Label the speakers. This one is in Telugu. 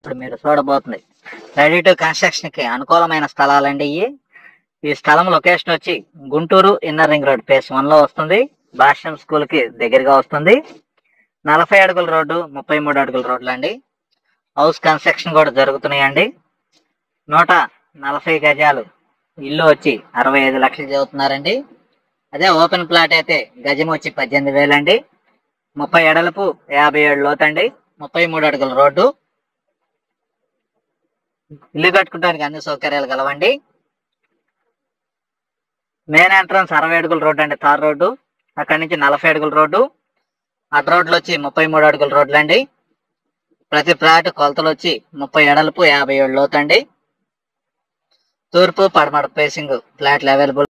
Speaker 1: ఇప్పుడు మీరు చూడబోతుంది రెడీ టు కన్స్ట్రక్షన్ కి అనుకూలమైన స్థలాలండి ఇవి. ఈ స్థలం లొకేషన్ వచ్చి Guntur inner ring road face 1 లో వస్తుంది. భాష్యం స్కూల్ కి దగ్గరగా వస్తుంది. 40 అడుగుల రోడ్డు, 33 అడుగుల రోడ్లు అండి. హౌస్ కన్స్ట్రక్షన్ కూడా జరుగుతున్నాయండి. 140 గజాలు ఇల్లు వచ్చి 65 లక్షలు చదువుతున్నారండి. అదే ఓపెన్ ప్లాట్ అయితే గజం వచ్చి 18,000 అండి. 30 ఎడలపు 57 లోతండి. 33 అడుగుల రోడ్డు. ఇల్లు కట్టుకోవడానికి అన్ని సౌకర్యాలు కలవండి. మెయిన్ ఎంట్రన్స్ 60 అడుగుల రోడ్డు అండి, తార్ రోడ్డు. అక్కడి నుంచి 40 అడుగుల రోడ్డు. అటు రోడ్లు వచ్చి 33 అడుగుల రోడ్లు అండి. ప్రతి ప్లాట్ కొలతలు వచ్చి 30 ఎడలపు 57 లోతండి. తూర్పు పడమర ఫేసింగ్ ఫ్లాట్లు అవైలబుల్.